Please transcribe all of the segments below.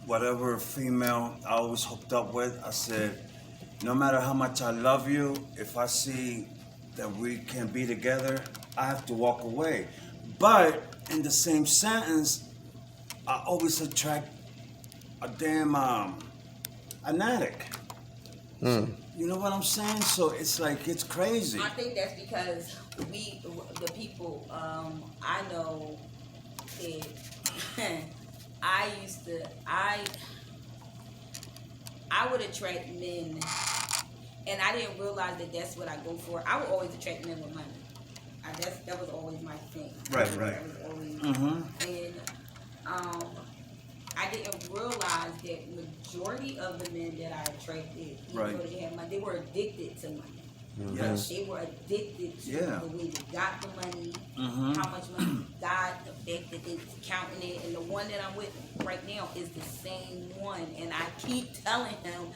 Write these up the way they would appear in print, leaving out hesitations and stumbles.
whatever female I was hooked up with, I said, no matter how much I love you, if I see that we can be together, I have to walk away. But in the same sentence, I always attract a damn an addict. You know what I'm saying? So it's like, it's crazy. I think that's because the people, I know that I would attract men, and I didn't realize that that's what I go for. I would always attract men with money. That was always my thing. Right. That was always, and I didn't realize that majority of the men that I attracted, even though they had money, they were addicted to money. Yes. They were addicted to the way they got the money, how much money they got, the fact that they counting it. And the one that I'm with right now is the same one. And I keep telling him,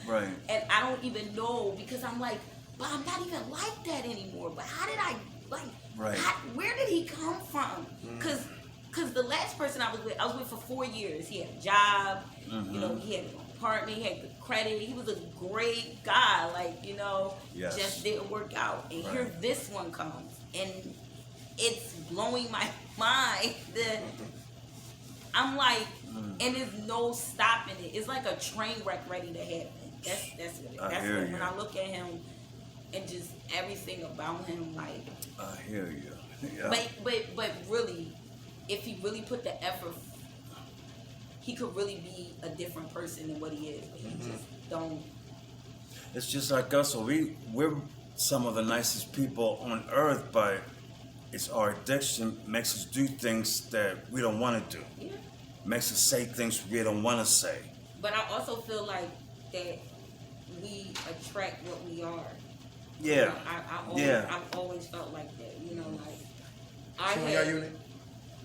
and I don't even know, because I'm like, but I'm not even like that anymore. But how did I, where did he come from? Because the last person I was with for 4 years. He had a job, you know, he had an apartment, he had good credit. He was a great guy, like, you know, just didn't work out. And here this one comes, and it's blowing my mind. I'm like, and there's no stopping it. It's like a train wreck ready to happen. That's what it. That's what, when I look at him and just everything about him, like. I hear you. Yeah. But really, if he really put the effort, he could really be a different person than what he is. But he just don't. It's just like us. So we're some of the nicest people on earth, but it's our addiction makes us do things that we don't want to do. Yeah. Makes us say things we don't want to say. But I also feel like that we attract what we are. Yeah. You know, I've always felt like that. You know, like I had. Unit?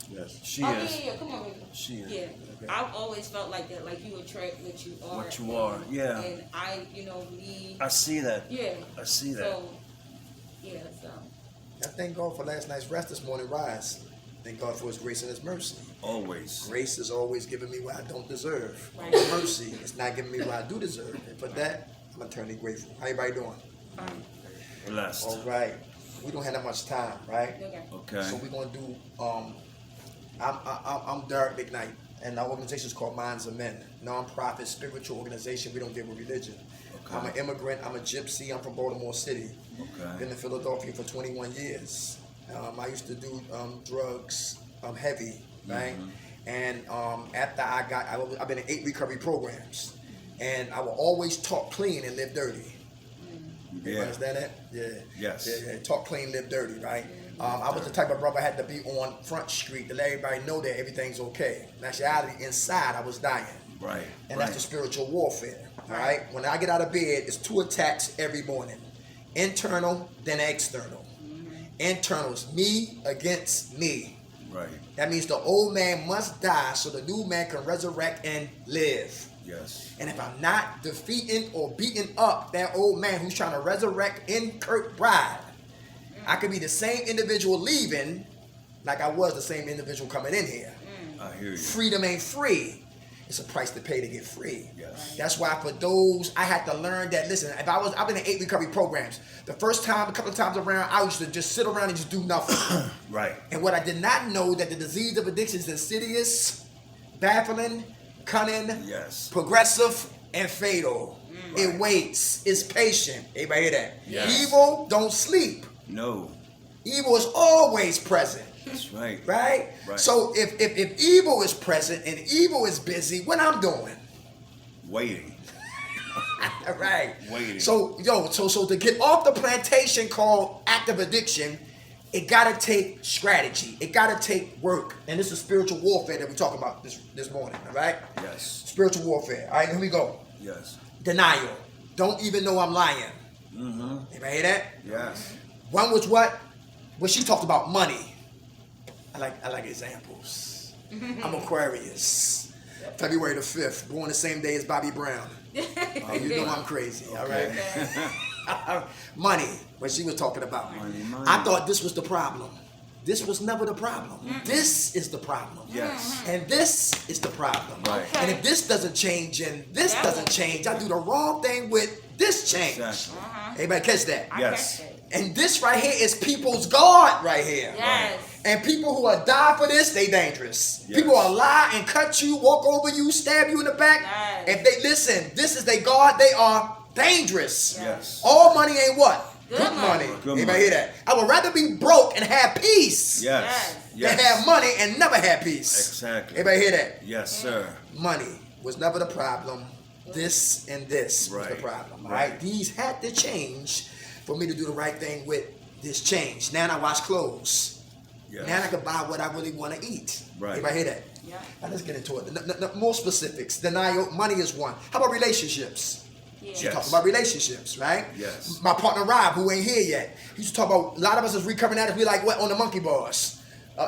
Yes, she is. Yeah, come on, baby. She is. Yeah, okay. I've always felt like that. Like you attract what you are. What you are, yeah. And I, you know, me. I see that. Yeah. I see that. So, yeah, so. I thank God for last night's rest this morning rise. Thank God for His grace and His mercy. Always. Grace is always giving me what I don't deserve. Right. Mercy is not giving me what I do deserve. And for that, I'm eternally grateful. How everybody doing? Fine. Blessed. All right. We don't have that much time, right? Okay. So we're gonna do. I'm Derek McKnight, and our organization is called Minds of Men, non-profit spiritual organization. We don't deal with religion. Okay. I'm an immigrant. I'm a gypsy. I'm from Baltimore City. Okay. Been in Philadelphia for 21 years. I used to do drugs, heavy, right? And after I've been in 8 recovery programs, and I will always talk clean and live dirty. You understand that? Yeah. Yes. Yeah. Talk clean, live dirty, right? I was the type of brother I had to be on Front Street to let everybody know that everything's okay. In actuality, inside I was dying. Right. And that's the spiritual warfare. All right. When I get out of bed, it's 2 attacks every morning: internal, then external. Internal is me against me. Right. That means the old man must die so the new man can resurrect and live. Yes. And if I'm not defeating or beating up that old man who's trying to resurrect in Kirkbride, I could be the same individual leaving like I was the same individual coming in here. I hear you. Freedom ain't free. It's a price to pay to get free. Yes. That's why for those, I had to learn that, listen, I've been in 8 recovery programs. The first time, a couple of times around, I used to just sit around and just do nothing. Right. And what I did not know, that the disease of addiction is insidious, baffling, cunning, progressive, and fatal. It waits. It's patient. Everybody hear that? Yes. Evil don't sleep. No. Evil is always present. That's right. Right? Right. So if evil is present and evil is busy, what I'm doing? Waiting. Right. Waiting. So to get off the plantation called active addiction, it gotta take strategy. It gotta take work. And this is spiritual warfare that we're talking about this morning, all right? Yes. Spiritual warfare. All right, here we go. Yes. Denial. Don't even know I'm lying. Anybody hear that? Yes. One was what? When she talked about money. I like examples. I'm Aquarius. February the 5th, born the same day as Bobby Brown. You know I'm crazy, all right? Money, what she was talking about. Money. I thought this was the problem. This was never the problem. This is the problem. Yes. And this is the problem. Right. And if this doesn't change and this doesn't change, I do the wrong thing with this change. Exactly. Everybody catch that? I Yes. catch it. And this right here is people's God right here. Yes. And people who are die for this, they dangerous. Yes. People will lie and cut you, walk over you, stab you in the back. Yes. If they listen, this is their God, they are dangerous. Yes. All money ain't what? Good money. Good Anybody money. hear that? I would rather be broke and have peace Yes. than Yes. have money and never have peace. Exactly. Everybody hear that? Yes, sir. Money was never the problem. This and this was the Right. problem. All Right. right? These had to change for me to do the right thing with this change. Now I wash clothes. Yes. Now I can buy what I really want to eat. Right. Everybody hear that? Yeah. Now let's get into it. More specifics. Denial. Money is one. How about relationships? Yeah. She Yes. talking about relationships, right? Yes. My partner Rob, who ain't here yet, he used to talk about, a lot of us is recovering addicts. We like, what, on the monkey bars?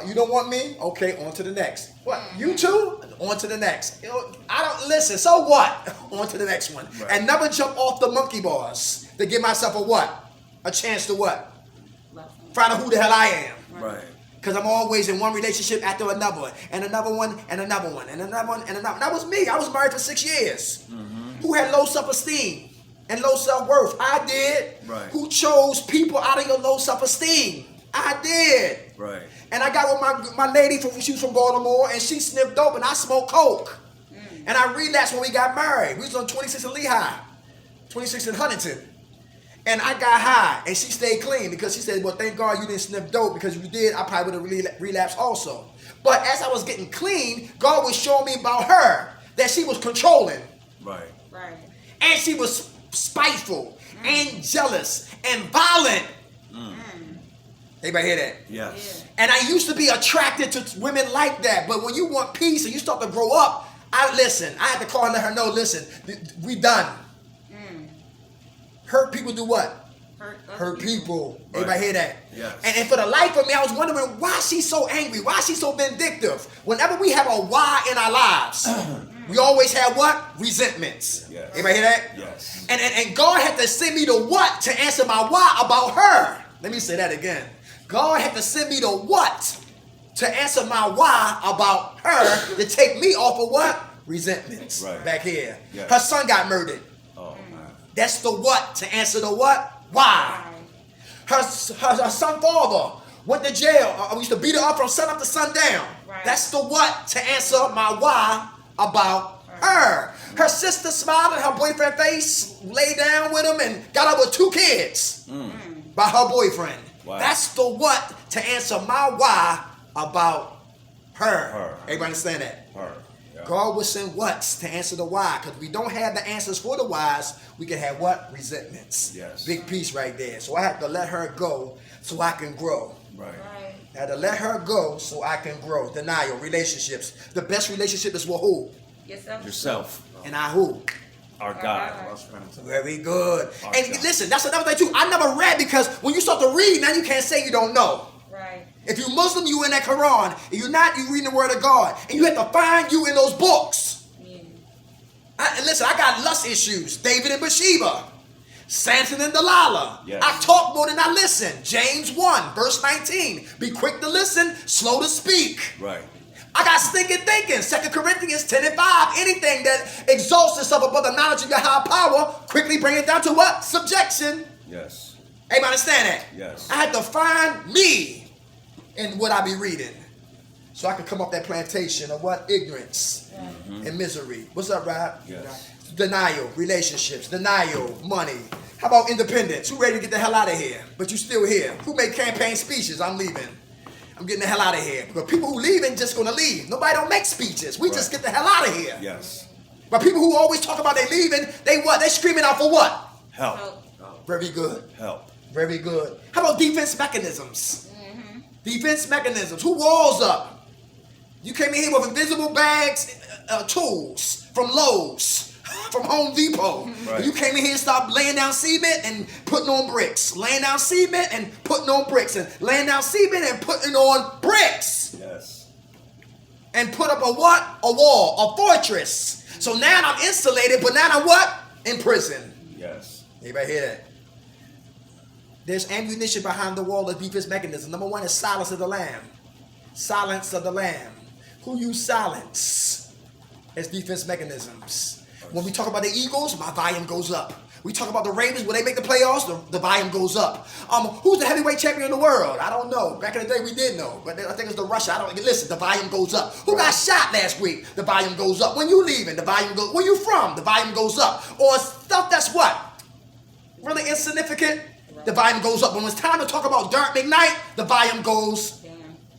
You don't want me? Okay, on to the next. What? You too? On to the next. You know, I don't listen. So what? On to the next one. Right. And never jump off the monkey bars to give myself a what? A chance to what? Find out who the hell I am. Right. Because I'm always in one relationship after another one, and another one, and another one, and another one, and another one. That was me. I was married for 6 years. Who had low self-esteem and low self-worth? I did. Right. Who chose people out of your low self-esteem? I did. Right. And I got with my lady, she was from Baltimore, and she sniffed dope, and I smoked coke. And I relapsed when we got married. We was on 26 in Lehigh, 26 in Huntington. And I got high, and she stayed clean because she said, well, thank God you didn't sniff dope, because if you did, I probably would have relapsed also. But as I was getting clean, God was showing me about her, that she was controlling, Right. Right. and she was spiteful, and jealous, and violent. Anybody hear that? Yes. And I used to be attracted to women like that, but when you want peace and you start to grow up, I had to call her and let her know, listen, we done. Hurt people do what? Hurt people. Right. Everybody hear that? Yes. And for the life of me, I was wondering why she's so angry, why she's so vindictive. Whenever we have a why in our lives, we always have what? Resentments. Yes. Everybody hear that? Yes. And God had to send me the what to answer my why about her. Let me say that again. God had to send me the what to answer my why about her to take me off of what? Resentments. Right. Back here. Yes. Her son got murdered. Oh, man. That's the what to answer the what? Why? Her son father went to jail. We used to beat her up from sun up to sundown. Right. That's the what to answer my why about her. Her sister smiled in her boyfriend's face, lay down with him, and got up with 2 kids by her boyfriend. Wow. That's the what to answer my why about her. Her. Everybody understand that? Her. Yeah. God will send whats to answer the why. Because we don't have the answers for the whys, we can have what? Resentments. Yes. Big piece right there. So I have to let her go so I can grow. Right. Right. I had to let her go so I can grow. Denial, relationships. The best relationship is with who? Yourself. Yourself. And I who? Our God. Very good. Our And God. listen, that's another thing too. I never read because when you start to read, now you can't say you don't know. Right. If you're Muslim, you in that Quran. If you're not, you reading the Word of God. And you have to find you in those books. Yeah. And listen, I got lust issues. David and Bathsheba. Samson and Delilah. Yes. I talk more than I listen. James 1, verse 19. Be quick to listen, slow to speak. Right. I got stinking thinking. 2 Corinthians 10 and 5. Anything that exalts itself above the knowledge of your higher power, quickly bring it down to what? Subjection. Yes. Everybody understand that? Yes. I had to find me in what I be reading. So I could come off that plantation of what? Ignorance and misery. What's up, Rob? Yes. Denial, relationships, denial, money. How about independence? Who ready to get the hell out of here? But you still here. Who made campaign speeches? I'm leaving. I'm getting the hell out of here. Because people who leaving just gonna leave. Nobody don't make speeches. We just Right. get the hell out of here. Yes. But people who always talk about they leaving, they what? They screaming out for what? Help. Very good. Help. Very good. How about defense mechanisms? Defense mechanisms. Who walls up? You came in here with invisible bags, tools from Lowe's, from Home Depot. Right. You came in here and started laying down cement and putting on bricks. Laying down cement and putting on bricks. And laying down cement and putting on bricks. Yes. And put up a what? A wall, a fortress. So now I'm insulated, but now I'm what? In prison. Yes. Anybody hear that? There's ammunition behind the wall of defense mechanism. Number one is silence of the lamb. Silence of the lamb. Who you silence as defense mechanisms. When we talk about the Eagles, my volume goes up. We talk about the Ravens, when they make the playoffs, the volume goes up. Who's the heavyweight champion in the world? I don't know. Back in the day, we did know. But I think it's the Russia. Listen, the volume goes up. Who got shot last week? The volume goes up. When you leaving, the volume goes. Where you from? The volume goes up. Or stuff that's what? Really insignificant? The volume goes up. When it's time to talk about Dirk McKnight, the volume goes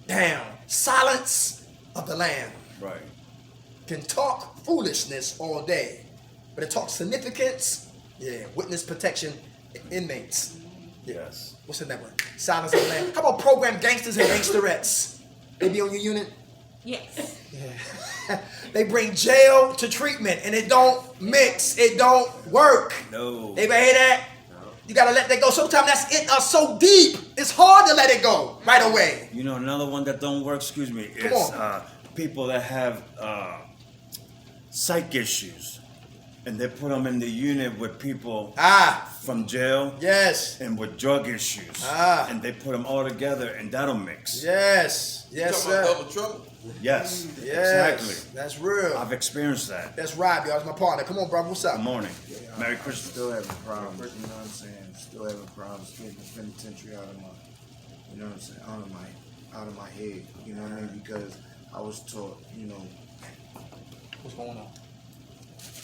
down. Silence of the lamb. Right. Can talk foolishness all day, but it talks significance. Yeah, witness protection, inmates. Yes. What's the that one? Silence of the lamb. How about program gangsters and gangsterettes? They be on your unit? Yes. Yeah. They bring jail to treatment and it don't mix. It don't work. No. Anybody hear that? No. You gotta let that go. Sometimes that's it so deep, it's hard to let it go right away. You know, another one that don't work, excuse me, Come is on. people that have psych issues. And they put them in the unit with people from jail. Yes. And with drug issues. And they put them all together and that'll mix. Yes. Yes, sir. Double trouble. Yes. Yes. Exactly. That's real. I've experienced that. That's Rob, y'all. That's my partner. Come on, brother. What's up? Good morning. Merry I'm Christmas. still having problems, you know what I'm saying? Still having problems getting the penitentiary out of my, you know what I'm saying, out of my head, you know what I mean? Because I was taught, you know, What's going on?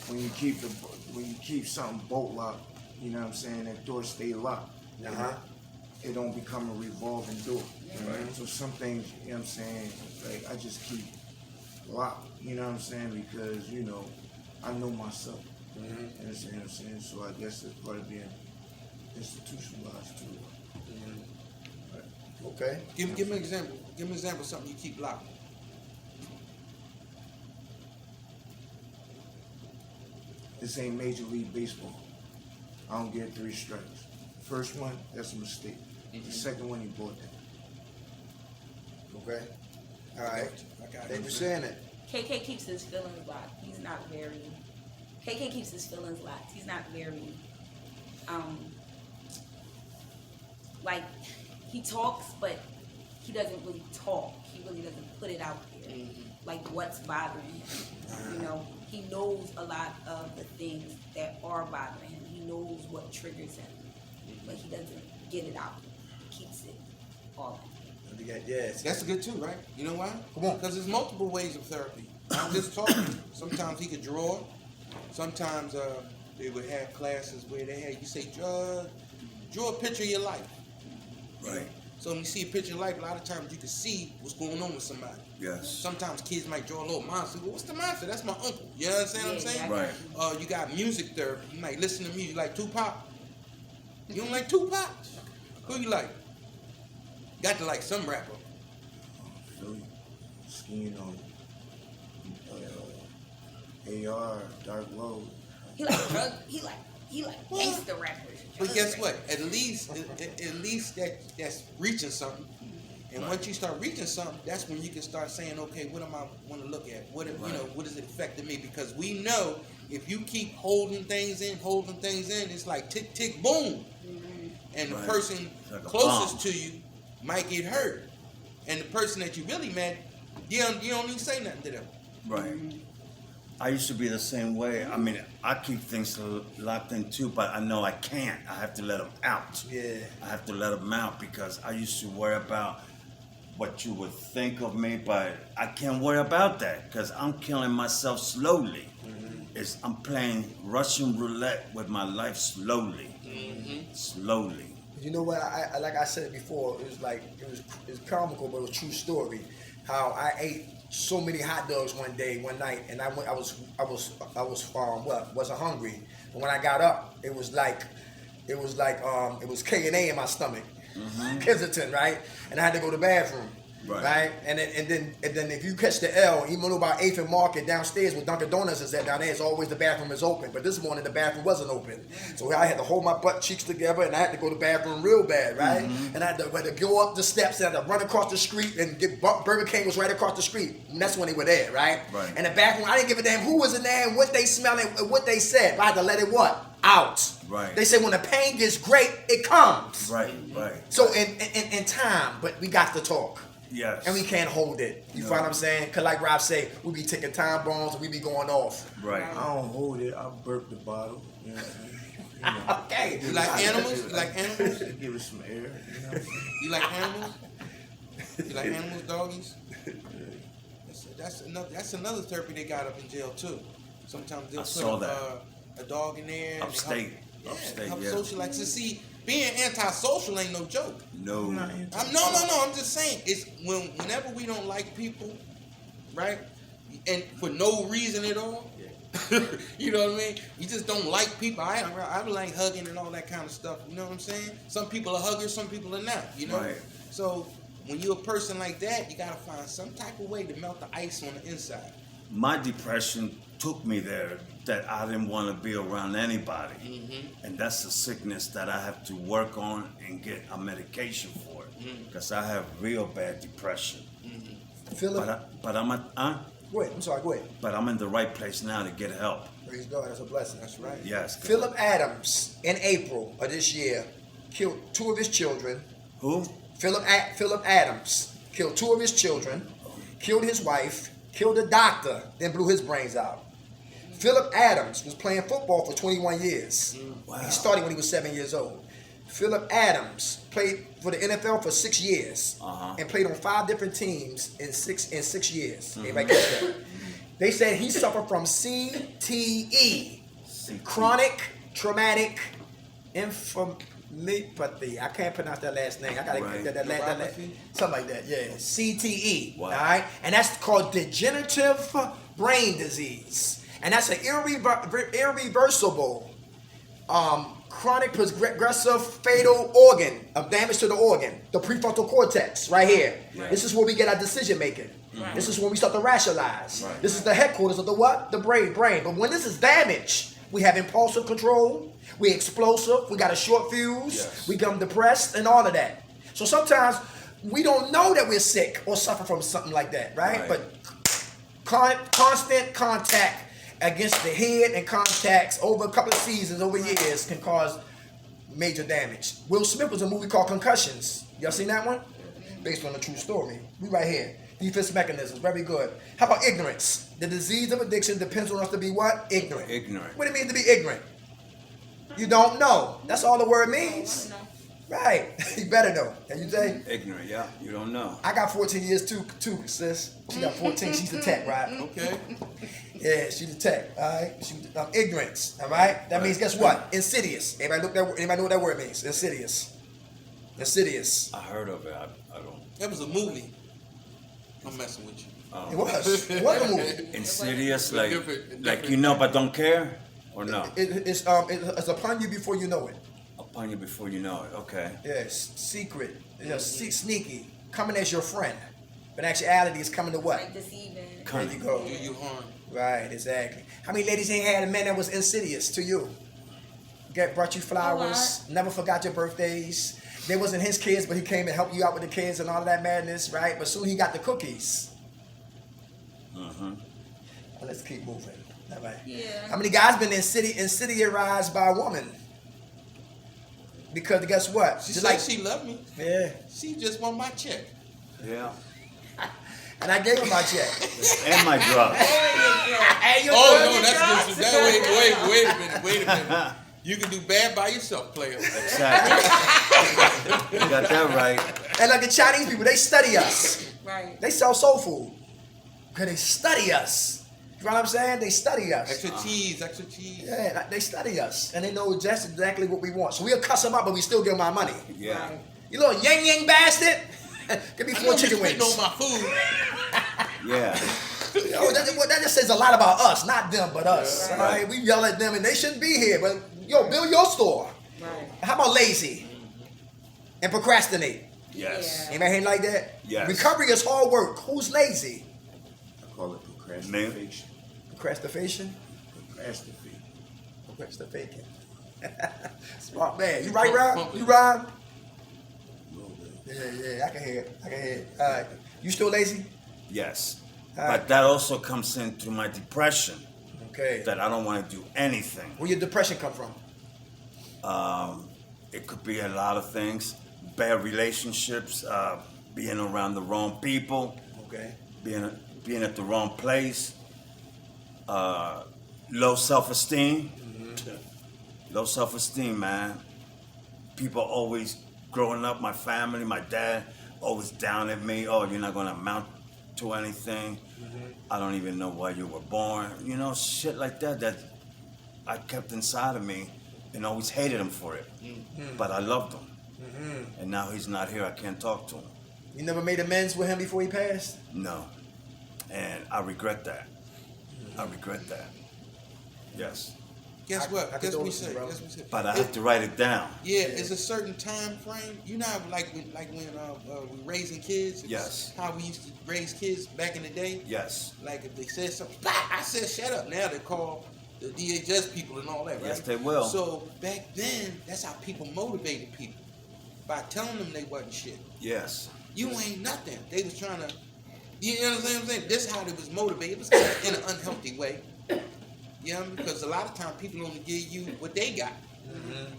when you keep something bolt locked, you know what I'm saying, that door stay locked. It don't become a revolving door. Right? So some things, you know what I'm saying, like I just keep locked, you know what I'm saying, because, you know, I know myself. You know what I'm saying? So I guess it's part of being institutionalized too. Okay. Give me an example. Give me an example of something you keep locked. This ain't Major League Baseball. I don't get 3 strikes. First one, that's a mistake. The second one, he bought that. Okay. All right. I got Thank you it. for saying it. KK keeps his feelings locked. He's not very. KK keeps his feelings locked. He's not very. Like he talks, but he doesn't really talk. He really doesn't put it out there. Like what's bothering him. You know, he knows a lot of the things that are bothering him. He knows what triggers him, but he doesn't get it out. He keeps it all in. Yes. That's good too, right? You know why? Come on. Because there's multiple ways of therapy. I'm just talking. Sometimes he could draw. Sometimes they would have classes where they had you say, draw a picture of your life. Right. So when you see a picture of life, a lot of times you can see what's going on with somebody. Yes. Sometimes kids might draw a little monster. Well, what's the monster? That's my uncle. You understand what I'm saying? Right. You got music therapy. You might listen to music. You like Tupac? You don't like Tupac? Who you like? Got to like some rapper. Philly, skiing on AR, Dark Road. He like drug. He like gangster rappers. But guess what? At least that's reaching something. And once you start reaching something, that's when you can start saying, okay, what am I want to look at? What what is it affecting me? Because we know if you keep holding things in, it's like tick tick boom, and the person like a closest bomb. to you might get hurt, and the person that you really met, you don't even say nothing to them. Right. I used to be the same way. I mean, I keep things locked in too, but I know I can't. I have to let them out. Yeah. I have to let them out because I used to worry about what you would think of me, but I can't worry about that because I'm killing myself slowly. I'm playing Russian roulette with my life slowly. Slowly. You know what? I like I said it before. It was comical, but it was a true story. How I ate so many hot dogs one night, and I wasn't hungry. And when I got up, it was K&A in my stomach, Kensington, right? And I had to go to the bathroom. Right. And then if you catch the L, even about 8th and Market downstairs where Dunkin' Donuts is at down there, it's always the bathroom is open. But this morning the bathroom wasn't open. So I had to hold my butt cheeks together and I had to go to the bathroom real bad, right? And I had to go up the steps and I had to run across the street and get Burger King was right across the street. And that's when they were there, right? And the bathroom, I didn't give a damn who was in there and what they smelled and what they said. I had to let it what? out. Right. They say when the pain gets great, it comes. Right. So in time, but we got to talk. Yes. And we can't hold it. You No. find what I'm saying? Cause like Rob say, we be taking time bombs and we be going off. Right. I don't hold it. I burp the bottle. You know what I'm saying? Okay. You like animals? You like animals? Give it some air. You know what I'm saying? You like animals? You like animals, doggies? That's another therapy they got up in jail too. Sometimes they'll I saw put that. a dog in there. and Upstate. Upstate, help Yeah. socialize. To see, being antisocial ain't no joke. No. I'm not into No. I'm just saying, it's whenever we don't like people, right, and for no reason at all. You know what I mean? You just don't like people. I like hugging and all that kind of stuff. You know what I'm saying? Some people are huggers, some people are not. You know. Right. So when you're a person like that, you gotta find some type of way to melt the ice on the inside. My depression took me there that I didn't want to be around anybody. Mm-hmm. And that's a sickness that I have to work on and get a medication for it. Because I have real bad depression. Philip, But I'm go ahead. I'm sorry, go ahead. but I'm in the right place now to get help. Praise God, that's a blessing. That's right. Yes. Philip Adams, in April of this year, killed 2 of his children. Who? Philip Adams killed 2 of his children, killed his wife, killed a doctor, then blew his brains out. Philip Adams was playing football for 21 years. Wow. He started when he was 7 years old. Philip Adams played for the NFL for 6 years and played on 5 different teams in 6 years. Everybody catch that? They said he suffered from CTE, chronic traumatic encephalopathy. I can't pronounce that last name. I gotta Right. get that something like that. Yeah, CTE. Wow. All right, and that's called degenerative brain disease, and that's an irreversible, chronic progressive fatal organ of damage to the organ, the prefrontal cortex, right here. Right. This is where we get our decision making. Right. This is when we start to rationalize. Right. This is the headquarters of the what? The brain. But when this is damaged, we have impulsive control, we explosive, we got a short fuse, Yes. we become depressed and all of that. So sometimes we don't know that we're sick or suffer from something like that, right? Right. But constant contact against the head and contacts over a couple of seasons, over years, can cause major damage. Will Smith was in a movie called Concussions. Y'all seen that one? Based on a true story. We right here. Defense mechanisms, very good. How about ignorance? The disease of addiction depends on us to be what? Ignorant. Ignorant. What do it mean to be ignorant? You don't know. That's all the word means. Right. You better know. Can you say? Ignorant, yeah. You don't know. I got 14 years too, sis. She got 14. She's the tech, right? Okay. Yeah, she's the tech. All right. Ignorance. All right. That means guess what? Insidious. Anybody know what that word means? Insidious. Insidious. I heard of it. I don't. That was a movie. I'm messing with you. It was. It was a movie. Insidious, Different. like you know but don't care, or no? It's upon you before you know it. Upon you before you know it. Okay. Yes, secret. Sneaky. Coming as your friend. But in actuality, it's coming to what? Like deceiving. There you go. Do you harm? Right, exactly. How many ladies ain't had a man that was insidious to you? Brought you flowers, never forgot your birthdays. They wasn't his kids, but he came and helped you out with the kids and all of that madness, right? But soon he got the cookies. Well, let's keep moving. All right. Yeah. How many guys been insidioused by a woman? Because guess what? She Just said she loved me. yeah. She just want my check. Yeah. And I gave him my check. And my drugs. Hey, you Oh good? no, that's just wait a minute. You can do bad by yourself, player. Exactly. You got that right. And like the Chinese people, they study us. Right. They sell soul food. Because they study us. You know what I'm saying? They study us. Extra cheese. Yeah, like, they study us. And they know just exactly what we want. So we'll cuss them out, but we still give them our money. Yeah. Right. You little yang bastard. Give me I 4 know you chicken spitting wings. on my food. Yeah. Yo, that just says a lot about us, not them, but us. Yeah, All right? We yell at them and they shouldn't be here. But yo, build your store. Right. How about lazy and procrastinate? Yes. Anybody hear like that? Yes. Recovery is hard work. Who's lazy? I call it procrastination. Procrastination. Procrastination. Smart man. You right, Rob? You rhyme? Yeah, I can hear it. All right. You still lazy? Yes. All right. But that also comes into my depression. Okay. That I don't want to do anything. Where your depression come from? It could be a lot of things. Bad relationships, being around the wrong people, Okay. being at the wrong place, low self-esteem. Low self-esteem, man. People always growing up, my family, my dad, always down at me. Oh, you're not gonna amount to anything. I don't even know why you were born. You know, shit like that that I kept inside of me and always hated him for it. But I loved him. And now he's not here. I can't talk to him. You never made amends with him before he passed? No. And I regret that. I regret that. Yes. Guess I what? Guess condole we with you, say. bro. Guess we say. But I have to write it down. Yeah, it's a certain time frame. You know, how, like when we raising kids. It's Yes. How we used to raise kids back in the day. Yes. Like if they said something, I said shut up. Now they call the DHS people and all that, right? Yes, they will. So back then, that's how people motivated people by telling them they wasn't shit. Yes. You ain't nothing. They was trying to. You understand what I'm saying? This is how they was motivated. It was kind of in an unhealthy way. You know, because a lot of times people only give you what they got.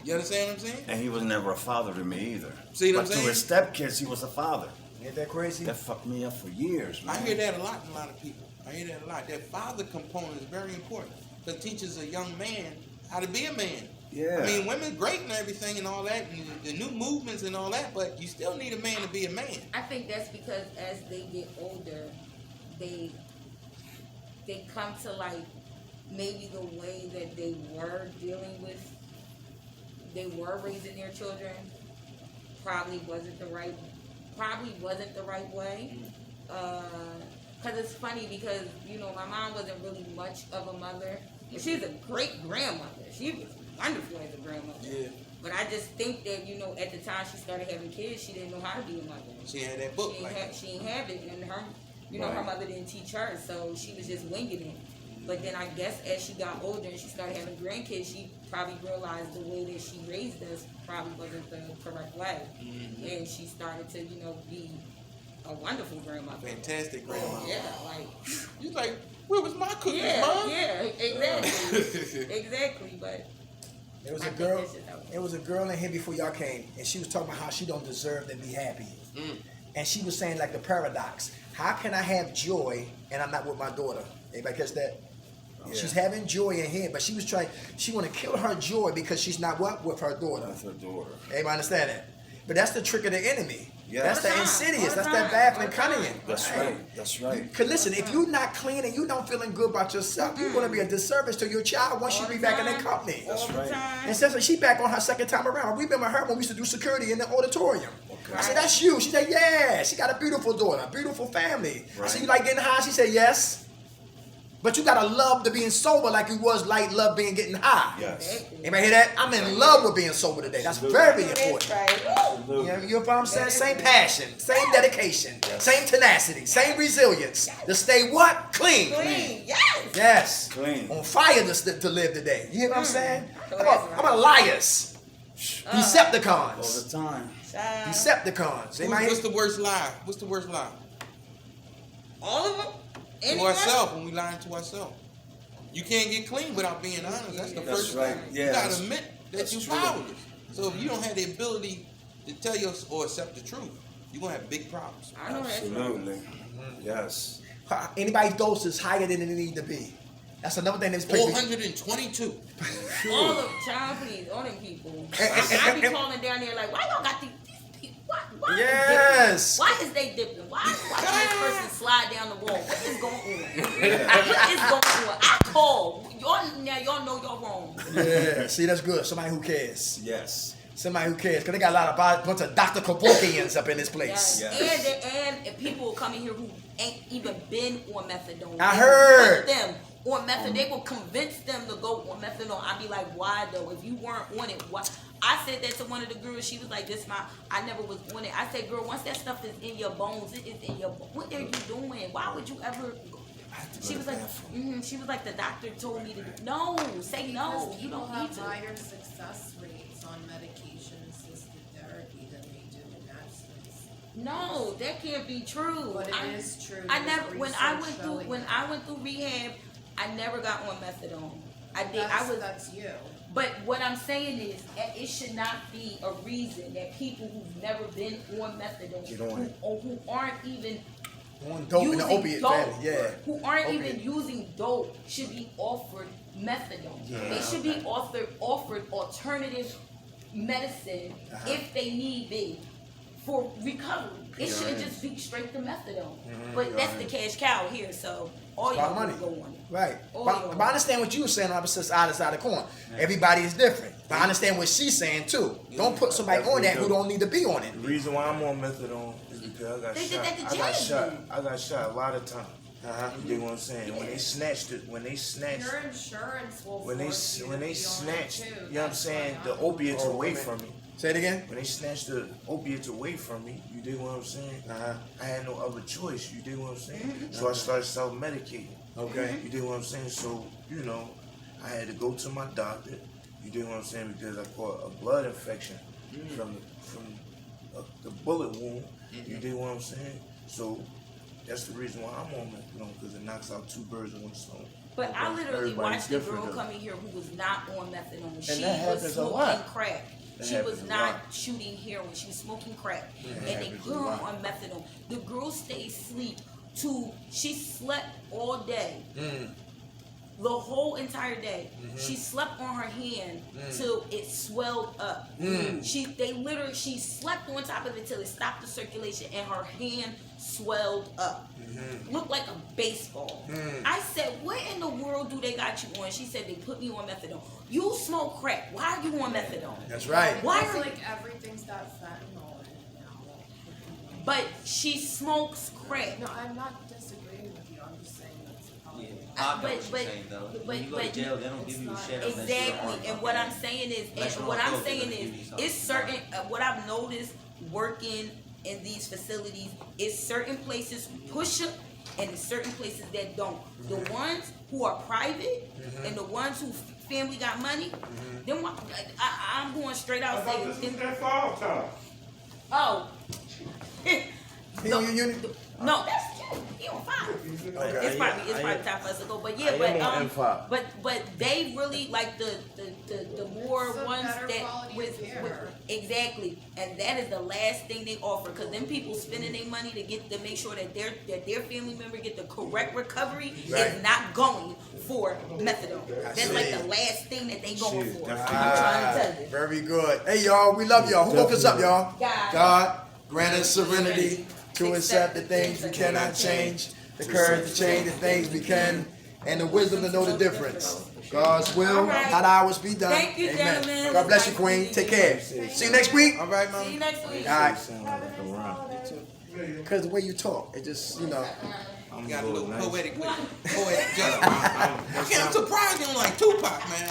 You understand what I'm saying? And he was never a father to me either. See what I'm but saying? to his stepkids, he was a father. Ain't that crazy? That fucked me up for years, man. I hear that a lot in a lot of people. I hear that a lot. That father component is very important. Because it teaches a young man how to be a man. Yeah. I mean, women great and everything and all that, and the new movements and all that, but you still need a man to be a man. I think that's because as they get older, they come to like maybe the way that they were dealing with, they were raising their children, probably wasn't the right way. Cause it's funny because you know my mom wasn't really much of a mother. She's a great grandmother. She was wonderful as a grandmother. Yeah. But I just think that you know at the time she started having kids, she didn't know how to be a mother. She had that book. She ain't have it, and her, you know, her mother didn't teach her, so she was just winging it. But then I guess as she got older and she started having grandkids, she probably realized the way that she raised us probably wasn't the correct way, and she started to, you know, be a wonderful grandmother. Fantastic grandma. Yeah, like You like, where was my cookies, Mom? yeah, exactly, exactly. But There was I a think girl. that's just how it It was a girl in here before y'all came, and she was talking about how she don't deserve to be happy. And she was saying like the paradox: how can I have joy and I'm not with my daughter? Anybody catch that? Yeah. She's having joy in here, but she was trying. She want to kill her joy because she's not what with her daughter. That's her daughter. Everybody understand that? But that's the trick of the enemy. Yeah. That's All the the time. insidious. All That's the that time. baffling All the time. cunning. That's right. That's right. Cause listen, if you're not clean and you don't feeling good about yourself, you're gonna be a disservice to your child once All she be the back in time. their company. That's all the right. time. And since she back on her second time around, we remember her when we used to do security in the auditorium. Okay. I said, "That's you." She said, "Yeah." She got a beautiful daughter, a beautiful family. I Right. said, "You like getting high?" She said, "Yes." But you gotta love to being sober like you was like love being getting high. Yes. Anybody hear that? I'm in love with being sober today. That's very important. Right. You know what I'm saying? Same passion, same dedication, same tenacity, same resilience. To stay what? Clean. Clean. Yes. Yes. Clean. On fire to live today. You hear what I'm saying? Oh, I'm that's a liars. Decepticons. All the time. Child. Decepticons. Anybody What's the worst lie? What's the worst lie? All of them. To Anyone? ourselves, when we lying to ourselves. You can't get clean without being honest. That's the That's first right. thing. Yeah, You gotta that's- admit that that's you're true. powerless. So if you don't have the ability to tell or accept the truth, you're gonna have big problems. I know that's right. Absolutely. Yes. Anybody's dose is higher than it need to be. That's another thing that's 422. All of child, please, all them people. I be calling down there like, why y'all got these people? Why Yes. Why is they dipping? Why can this person slide down the wall? What is going on? What is going on? I call. Y'all know y'all wrong. Yeah. See, that's good. Somebody who cares. Yes. Somebody who cares. Because they got a bunch of Dr. Kevorkians up in this place. Yes. And people will come in here who ain't even been on methadone. I They heard. will put them on methadone. They will convince them to go on methadone. I'd be like, why though? If you weren't on it, why? I said that to one of the girls. She was like, I never was on it. I said, girl, once that stuff is in your bones, it is in your bones. What are you doing? Why would you ever? She was like, she was like, the doctor told me to. No, say no. Because You don't people need have to. higher success rates on medication-assisted therapy than they do in abstinence. No, that can't be true. But it is true. I There's never when I research went through showing when that. I went through rehab, I never got on methadone. That's you. But what I'm saying is, it should not be a reason that people who've never been on methadone, Get on it. who aren't even On dope in the using opiate dope, family, yeah. who aren't Opiate. even using dope, should be offered methadone. Yeah, They should be offered alternative medicine if they need be for recovery. It shouldn't just be straight to methadone. But that's the cash cow here, so all About y'all money. want to go on it. Right. Oh, But, yeah. but I understand what you were saying on opposite side of the coin. Everybody is different. But I understand what she's saying too. Don't put somebody on that who don't need to be on it. The reason why I'm on methadone is because I got They did shot. that to I got Jazzy. shot. I got shot a lot of times. You dig what I'm saying? When they snatched it, when they snatched, Your insurance will when they force you when to they be on it snatched, too. you know what I'm That's saying, why the opiates Oh, away okay. from me. Say it again. When they snatched the opiates away from me, you dig what I'm saying? I had no other choice. You dig what I'm saying? So I started self-medicating. Okay. You dig what I'm saying? So, you know, I had to go to my doctor. You dig what I'm saying? Because I caught a blood infection from the bullet wound. You dig what I'm saying? So that's the reason why I'm on methadone, because it knocks out two birds with one stone. But I literally Everybody's watched a different, girl though. come in here who was not on methadone. She that was happens a smoking lot. crack. That She was happens a not lot. shooting heroin. She was smoking crack. That And they happens put a her lot. on methadone. The girl stayed asleep she slept all day. The whole entire day. She slept on her hand till it swelled up. She slept on top of it till it stopped the circulation and her hand swelled up. Looked like a baseball. I said, what in the world do they got you on? She said, they put me on methadone. You smoke crack. Why are you on methadone? That's right. Why It's are like everything's got fentanyl in it now. But she smokes crack. No, I'm not disagreeing with you. I'm just saying that's the problem. Yeah, I know what you're saying though. When you go to jail, they don't give you a shit unless you're on Exactly, and what I'm saying is, it's certain. What I've noticed working in these facilities is certain places push them, and there's certain places that don't. The ones who are private and the ones who family got money, then I'm going straight out saying, oh, He on your unit? no, that's he on 5. Okay. It's probably time for us to go, but yeah, I am on M5. but they really like the more It's a ones better that quality with of care. exactly, and that is the last thing they offer, because them people spending their money to make sure that their family member get the correct recovery Right. is not going for methadone. That's see. like the last thing that they going Shit, for. definitely. I'm trying to tell you. Very good. Hey, y'all, we love y'all. Who woke us up, y'all? God. Grant us serenity to accept the things we cannot change, the courage to change the things we can, and the wisdom to know the difference. God's will, All right. not ours, be done. Thank you, Amen. gentlemen. God bless you, Nice Queen. meeting Take you. care. See you next week. All right, See you mama. next week. All right. Sound like a rhyme. Because the way you talk, it just, you know. I'm You got a a little little nice. poetic justice. I'm surprised you don't like Tupac, man.